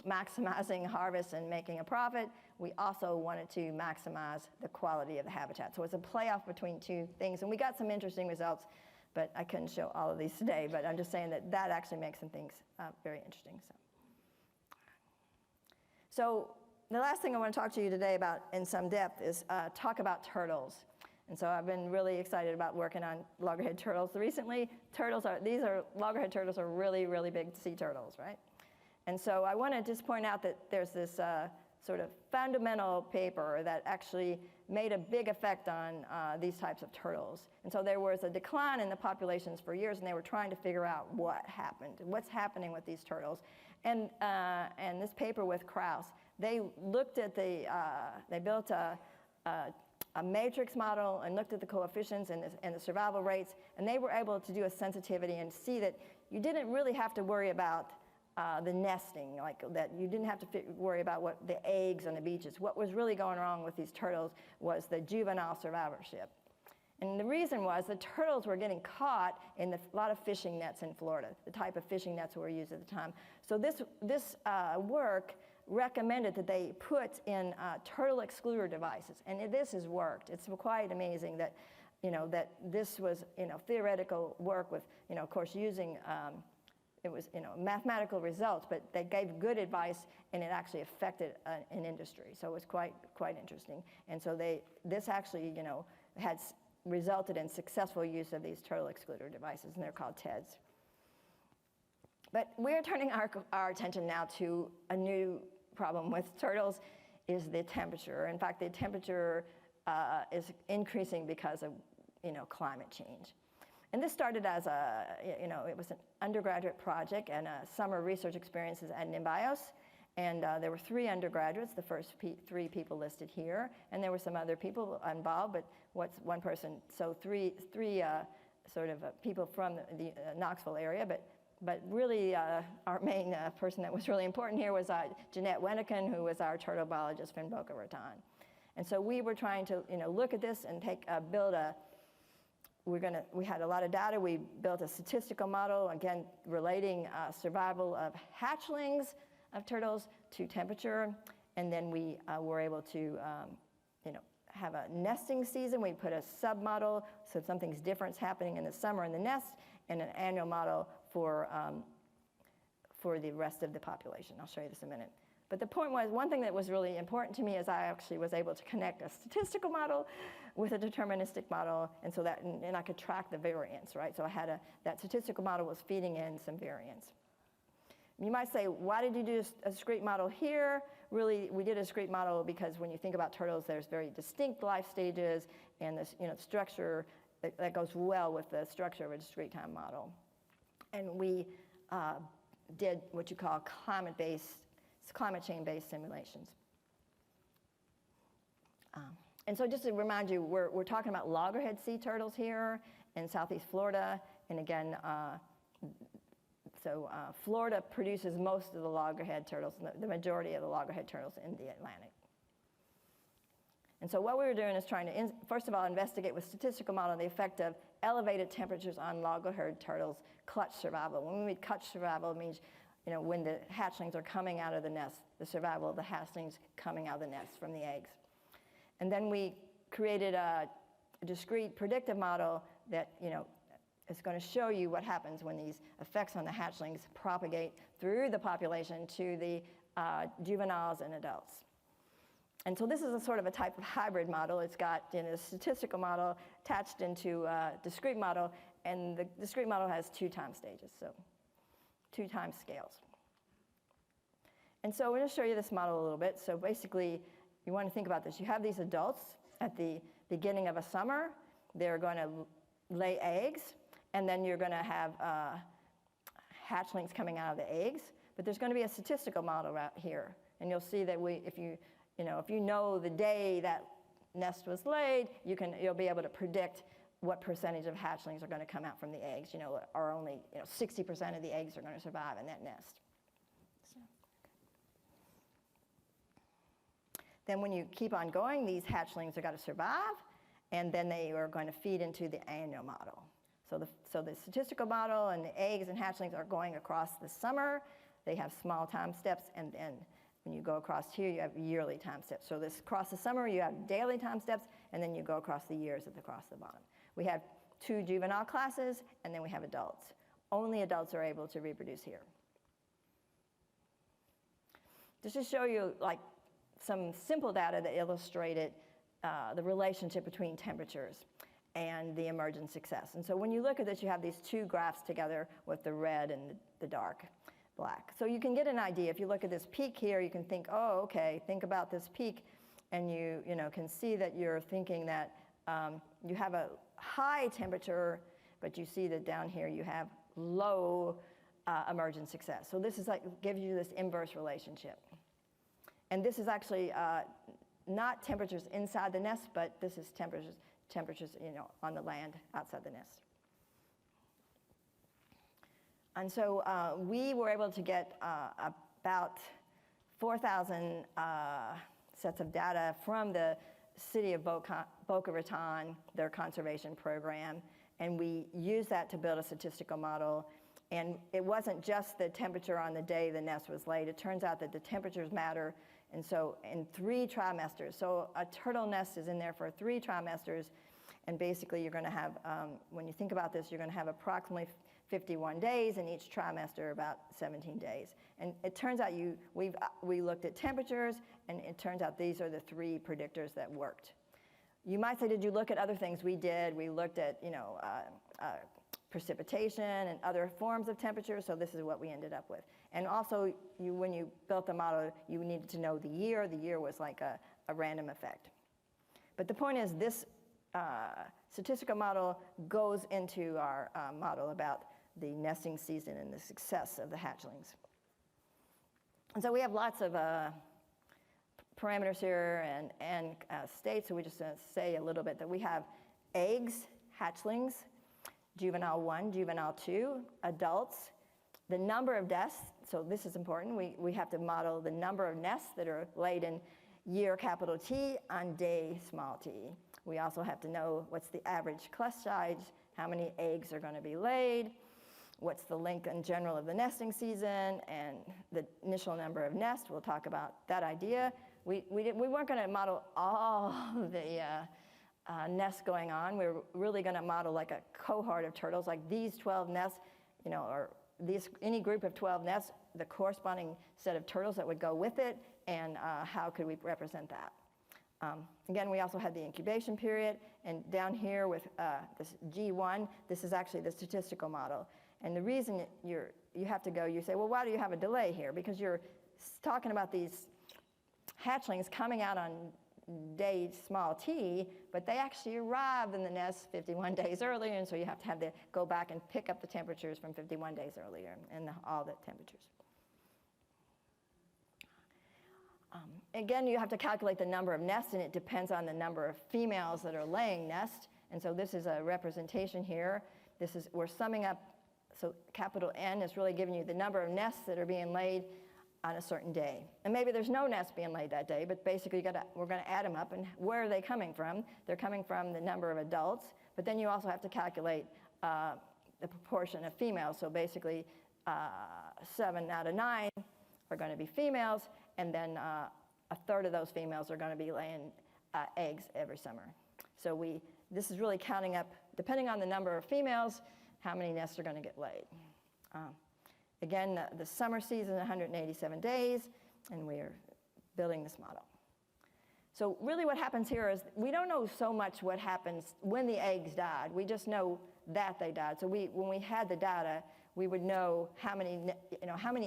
maximizing harvest and making a profit, we also wanted to maximize the quality of the habitat. So it's a playoff between two things, and we got some interesting results, but I couldn't show all of these today, but I'm just saying that that actually makes some things very interesting. So the last thing I want to talk to you today about in some depth is talk about turtles. And so I've been really excited about working on loggerhead turtles. Recently, loggerhead turtles are really, really big sea turtles, right? And so I want to just point out that there's this sort of fundamental paper that actually made a big effect on these types of turtles. And so there was a decline in the populations for years, and they were trying to figure out what happened, what's happening with these turtles. And this paper with Krauss, they looked at they built a matrix model and looked at the coefficients and the survival rates, and they were able to do a sensitivity and see that you didn't really have to worry about the nesting, like that you didn't have to worry about what the eggs on the beaches. What was really going wrong with these turtles was the juvenile survivorship. And the reason was the turtles were getting caught in a lot of fishing nets in Florida, the type of fishing nets that were used at the time. So this work recommended that they put in turtle excluder devices, and this has worked. It's quite amazing that, that this was, theoretical work with, of course, using it was, mathematical results, but they gave good advice, and it actually affected an industry. So it was quite interesting. And so this actually, had resulted in successful use of these turtle excluder devices, and they're called TEDs. But we're turning our attention now to a new problem with turtles, is the temperature. In fact, the temperature is increasing because of, climate change. And this started as it was an undergraduate project and summer research experiences at NIMBIOS. And there were 3 undergraduates, the first 3 people listed here. And there were some other people involved, but one person, so three sort of people from the Knoxville area. But really, our main person that was really important here was Jeanette Weniken, who was our turtle biologist from Boca Raton. And so we were trying to look at this and build a, we had a lot of data. We built a statistical model, again, relating survival of hatchlings of turtles to temperature. And then we were able to, have a nesting season. We put a submodel, so something's different happening in the summer in the nest, and an annual model for the rest of the population. I'll show you this in a minute. But the point was, one thing that was really important to me is I actually was able to connect a statistical model with a deterministic model, and so that, and I could track the variance, right? So I had that statistical model was feeding in some variance. You might say, why did you do a discrete model here? Really, we did a discrete model because when you think about turtles, there's very distinct life stages, and this, structure that goes well with the structure of a discrete time model. And we did what you call climate change-based simulations. And so just to remind you, we're talking about loggerhead sea turtles here in southeast Florida. And again, Florida produces most of the loggerhead turtles, the majority of the loggerhead turtles in the Atlantic. And so what we were doing is trying to, first of all, investigate with statistical model the effect of elevated temperatures on loggerhead turtles' clutch survival. When we mean clutch survival, it means when the hatchlings are coming out of the nest, the survival of the hatchlings coming out of the nest from the eggs. And then we created a discrete predictive model that is going to show you what happens when these effects on the hatchlings propagate through the population to the juveniles and adults. And so this is a sort of a type of hybrid model. It's got a statistical model attached into a discrete model, and the discrete model has 2 time stages, so 2 time scales. And so we're going to show you this model a little bit. So basically, you want to think about this. You have these adults at the beginning of a summer. They're going to lay eggs, and then you're going to have hatchlings coming out of the eggs. But there's going to be a statistical model right here. And you'll see that if you know the day that nest was laid, you'll be able to predict what percentage of hatchlings are going to come out from the eggs. Or only 60% of the eggs are going to survive in that nest. Then when you keep on going, these hatchlings are going to survive, and then they are going to feed into the annual model. So the statistical model and the eggs and hatchlings are going across the summer. They have small time steps, and then when you go across here, you have yearly time steps. So across the summer, you have daily time steps, and then you go across the years across the bottom. We have 2 juvenile classes, and then we have adults. Only adults are able to reproduce here. Just to show you some simple data that illustrated the relationship between temperatures and the emergent success. And so when you look at this, you have these 2 graphs together with the red and the dark black. So you can get an idea. If you look at this peak here, you can think, oh, okay, think about this peak, and you can see that you're thinking that you have a high temperature, but you see that down here you have low emergent success. So this is gives you this inverse relationship. And this is actually not temperatures inside the nest, but this is temperatures on the land outside the nest. And so we were able to get about 4,000 sets of data from the city of Boca Raton, their conservation program, and we used that to build a statistical model. And it wasn't just the temperature on the day the nest was laid. It turns out that the temperatures matter. And so in 3 trimesters, so a turtle nest is in there for 3 trimesters, and basically you're going to have, when you think about this, you're going to have approximately 51 days, in each trimester about 17 days. And it turns out we looked at temperatures, and it turns out these are the 3 predictors that worked. You might say, did you look at other things? We did. We looked at precipitation and other forms of temperature, so this is what we ended up with. And also, when you built the model, you needed to know the year. The year was like a random effect. But the point is, this statistical model goes into our model about the nesting season and the success of the hatchlings. And so we have lots of parameters here and states, so we just say a little bit that we have eggs, hatchlings, juvenile 1, juvenile 2, adults, the number of nests. So this is important. We have to model the number of nests that are laid in year capital T on day small t. We also have to know what's the average clutch size, how many eggs are going to be laid, what's the length in general of the nesting season, and the initial number of nests. We'll talk about that idea. We weren't going to model all the nests going on. We were really going to model like a cohort of turtles, like these 12 nests, or any group of 12 nests the corresponding set of turtles that would go with it, and how could we represent that. Again, we also had the incubation period, and down here with this G1, this is actually the statistical model. And the reason you have to go, you say, well, why do you have a delay here? Because you're talking about these hatchlings coming out on day small t, but they actually arrived in the nest 51 days earlier, and so you have to go back and pick up the temperatures from 51 days earlier and all the temperatures. Again, you have to calculate the number of nests, and it depends on the number of females that are laying nests. And so this is a representation here. We're summing up, so capital N is really giving you the number of nests that are being laid on a certain day. And maybe there's no nests being laid that day, but basically we're going to add them up. And where are they coming from? They're coming from the number of adults, but then you also have to calculate the proportion of females. So basically 7 out of 9 are going to be females, and then a third of those females are going to be laying eggs every summer. So this is really counting up, depending on the number of females, how many nests are going to get laid. Again, the summer season is 187 days, and we're building this model. So really what happens here is we don't know so much what happens when the eggs died. We just know that they died. So when we had the data, we would know how many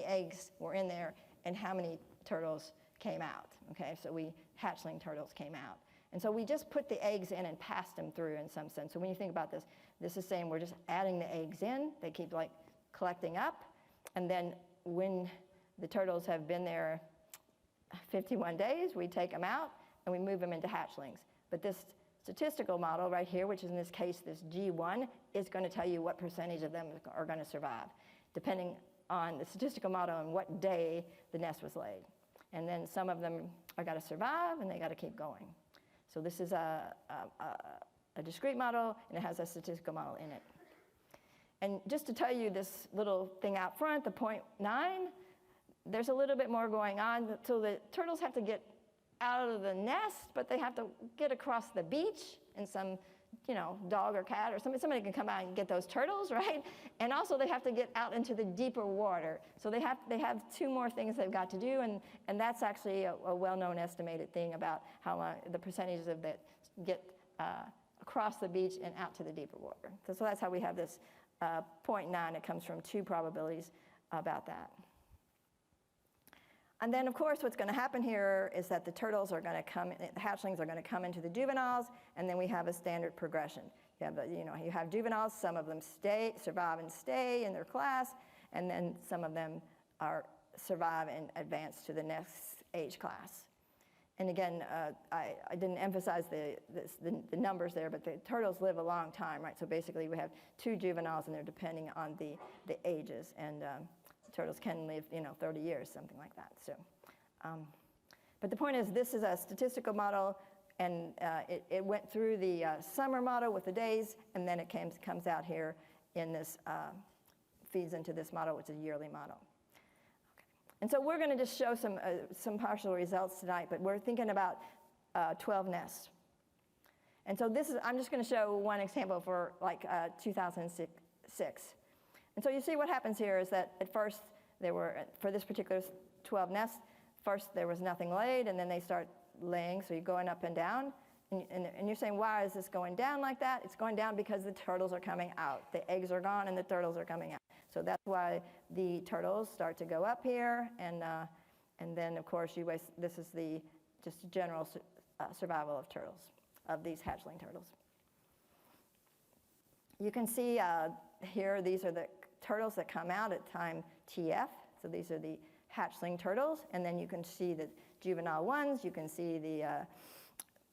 eggs were in there and how many turtles came out. Okay, so hatchling turtles came out. And so we just put the eggs in and passed them through in some sense. So when you think about this, this is saying we're just adding the eggs in. They keep like collecting up. And then when the turtles have been there 51 days, we take them out and we move them into hatchlings. But this statistical model right here, which is in this case this G1, is going to tell you what percentage of them are going to survive, depending on the statistical model and what day the nest was laid. And then some of them are got to survive and they got to keep going. So this is a discrete model, and it has a statistical model in it. And just to tell you this little thing out front, the 0.9, there's a little bit more going on. So the turtles have to get out of the nest, but they have to get across the beach, and some dog or cat or somebody can come out and get those turtles, right? And also they have to get out into the deeper water. So they have 2 more things they've got to do, and that's actually a well-known estimated thing about how long the percentages of that get across the beach and out to the deeper water. So that's how we have this 0.9. It comes from 2 probabilities about that. And then, of course, what's going to happen here is that the turtles are going to the hatchlings are going to come into the juveniles, and then we have a standard progression. You have juveniles, some of them survive and stay in their class, and then some of them survive and advance to the next age class. And again, I didn't emphasize the numbers there, but the turtles live a long time, right? So basically we have 2 juveniles, and they're depending on the ages, and turtles can live 30 years, something like that. So, but the point is, this is a statistical model, and it went through the summer model with the days, and then it comes out here in this, feeds into this model, which is a yearly model. And so we're going to just show some partial results tonight, but we're thinking about 12 nests. And so I'm just going to show one example for like 2006. And so you see what happens here is that at first for this particular 12 nests, first there was nothing laid, and then they start laying, so you're going up and down. And you're saying, why is this going down like that? It's going down because the turtles are coming out. The eggs are gone and the turtles are coming out. So that's why the turtles start to go up here, and then of course this is just general survival of turtles, of these hatchling turtles. You can see here these are the turtles that come out at time TF. So these are the hatchling turtles, and then you can see the juvenile ones. You can see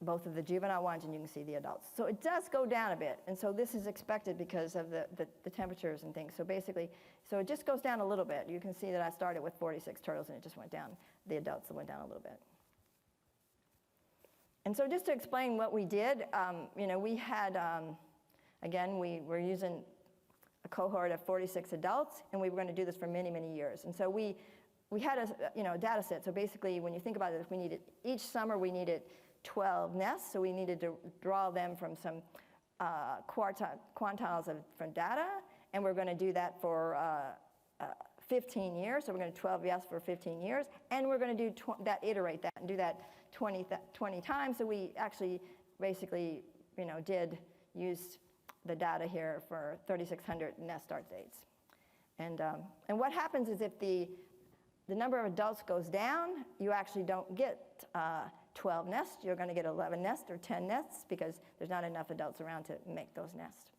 both of the juvenile ones, and you can see the adults. So it does go down a bit, and so this is expected because of the temperatures and things. So basically, it just goes down a little bit. You can see that I started with 46 turtles, and it just went down. The adults went down a little bit. And so just to explain what we did, we had, again, we were using a cohort of 46 adults, and we were going to do this for many, many years. And so we had a data set. So basically, when you think about it, each summer we needed 12 nests, so we needed to draw them from some quantiles from data, and we're going to do that for 15 years. So we're going to do 12 yes for 15 years. And we're going to do iterate that and do that 20 times. So we actually basically, did use the data here for 3,600 nest start dates. And what happens is if the number of adults goes down, you actually don't get 12 nests. You're going to get 11 nests or 10 nests because there's not enough adults around to make those nests.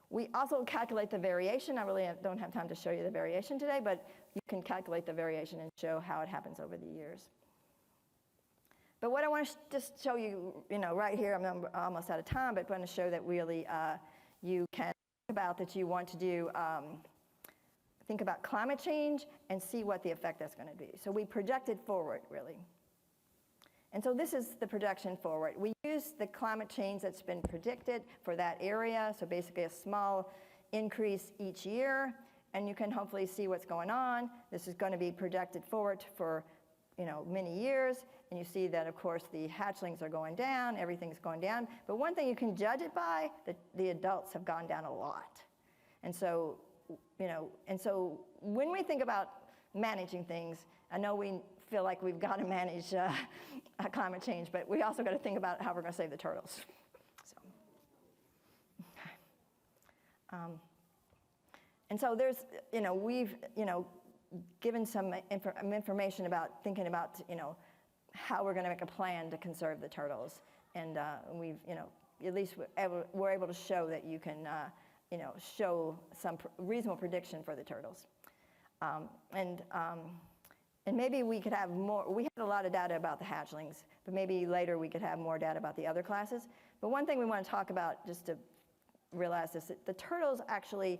We also calculate the variation. I really don't have time to show you the variation today, but you can calculate the variation and show how it happens over the years. But what I want to just show you, right here, I'm almost out of time, but I want to show that really you can think about that you want to do, think about climate change and see what the effect that's going to be. So we projected forward, really. And so this is the projection forward. We use the climate change that's been predicted for that area, so basically a small increase each year, and you can hopefully see what's going on. This is going to be projected forward for many years, and you see that, of course, the hatchlings are going down, everything's going down. But one thing you can judge it by, the adults have gone down a lot. And so, when we think about managing things, I know we feel like we've got to manage climate change, but we also got to think about how we're going to save the turtles. So, and so there's, we've, given some information about thinking about, how we're going to make a plan to conserve the turtles, and we've, at least we're able to show that you can, show some reasonable prediction for the turtles, and maybe we could have more. We had a lot of data about the hatchlings, but maybe later we could have more data about the other classes. But one thing we want to talk about, just to realize this, that the turtles actually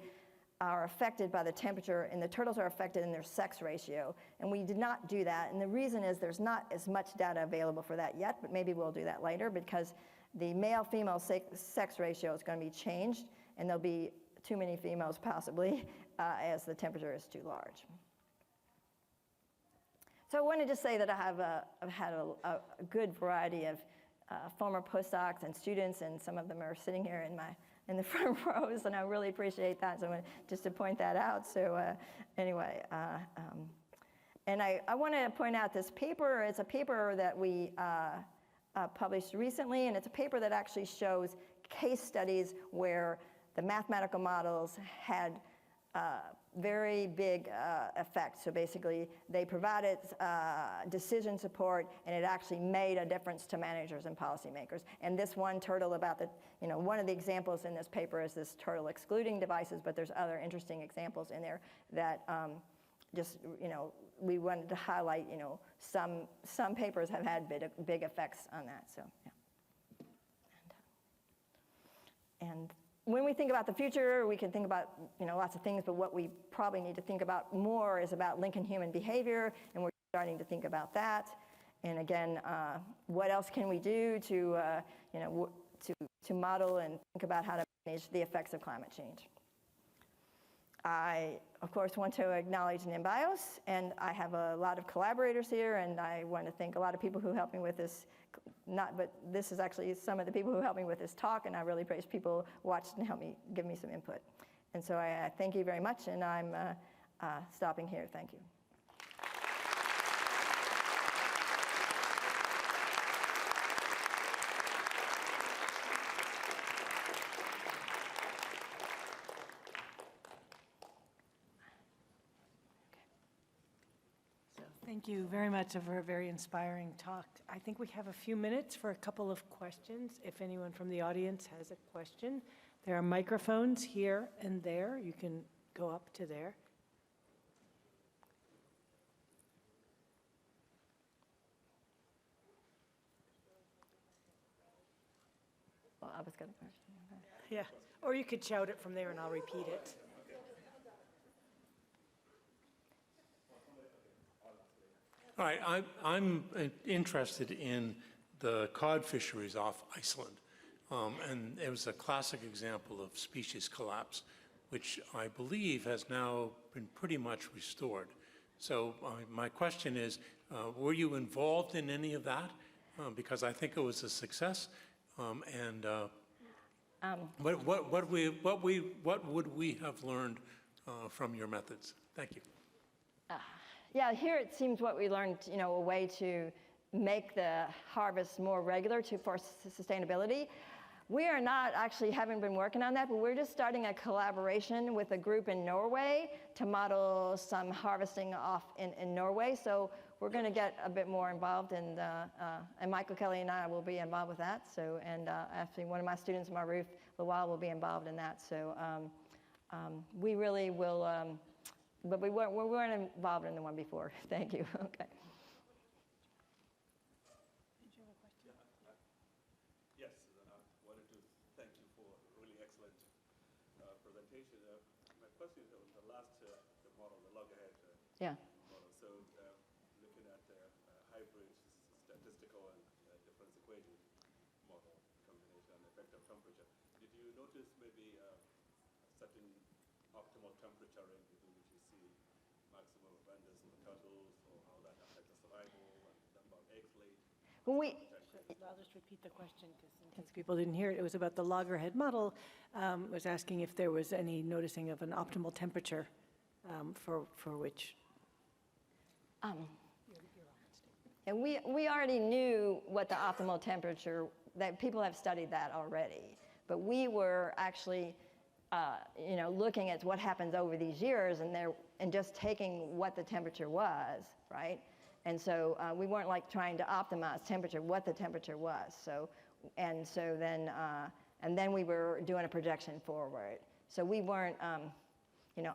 are affected by the temperature, and the turtles are affected in their sex ratio. And we did not do that, and the reason is there's not as much data available for that yet, but maybe we'll do that later because the male-female sex ratio is going to be changed, and there'll be too many females possibly as the temperature is too large. So I wanted to say that I've had a good variety of former postdocs and students, and some of them are sitting here in the front rows, and I really appreciate that. So I wanted just to point that out. So anyway, and I want to point out this paper. It's a paper that we published recently, and it's a paper that actually shows case studies where the mathematical models had very big effects. So basically, they provided decision support, and it actually made a difference to managers and policymakers. And this one turtle about the, one of the examples in this paper is this turtle excluding devices, but there's other interesting examples in there that just, we wanted to highlight, some papers have had big effects on that, so, yeah. And when we think about the future, we can think about lots of things, but what we probably need to think about more is about linking human behavior, and we're starting to think about that. And again, what else can we do to model and think about how to manage the effects of climate change? I, of course, want to acknowledge NIMBIOS, and I have a lot of collaborators here, and I want to thank a lot of people who helped me with this. But this is actually some of the people who helped me with this talk, and I really praise people who watched and helped me, give me some input. And so I thank you very much, and I'm stopping here. Thank you. Thank you very much for a very inspiring talk. I think we have a few minutes for a couple of questions. If anyone from the audience has a question, there are microphones here and there. You can go up to there. Well, I was going to question. Yeah, or you could shout it from there and I'll repeat it. All right, I'm interested in the cod fisheries off Iceland. And it was a classic example of species collapse, which I believe has now been pretty much restored. So my question is, were you involved in any of that? Because I think it was a success. What would we have learned from your methods? Thank you. Yeah, here it seems what we learned, a way to make the harvest more regular for sustainability. We are not actually haven't been working on that, but we're just starting a collaboration with a group in Norway to model some harvesting off in Norway. So we're going to get a bit more involved, and Michael Kelly and I will be involved with that. So, and actually one of my students on my roof, Lawal, will be involved in that. So we really will, but we weren't involved in the one before. Thank you. Okay. Yes, I wanted to thank you for a really excellent presentation. My question is on the last the model, the loggerhead Yeah. model. So looking at the hybrid statistical and difference equation model combination and effect of temperature, did you notice maybe a certain optimal temperature range within which you see maximum abundance in the turtles, or how that affects the survival and number of eggs laid? When we, I'll just repeat the question because in case people didn't hear it. It was about the loggerhead model. Was asking if there was any noticing of an optimal temperature for which. and we already knew what the optimal temperature, that people have studied that already. But we were actually, looking at what happens over these years and just taking what the temperature was, right? And so we weren't like trying to optimize temperature, what the temperature was. So then we were doing a projection forward. So we weren't,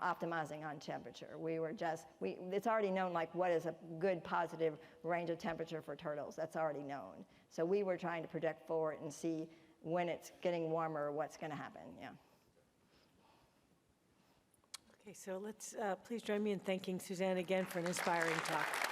optimizing on temperature. We were it's already known like what is a good positive range of temperature for turtles. That's already known. So we were trying to project forward and see when it's getting warmer, what's going to happen, yeah. Okay, so let's please join me in thanking Suzanne again for an inspiring talk.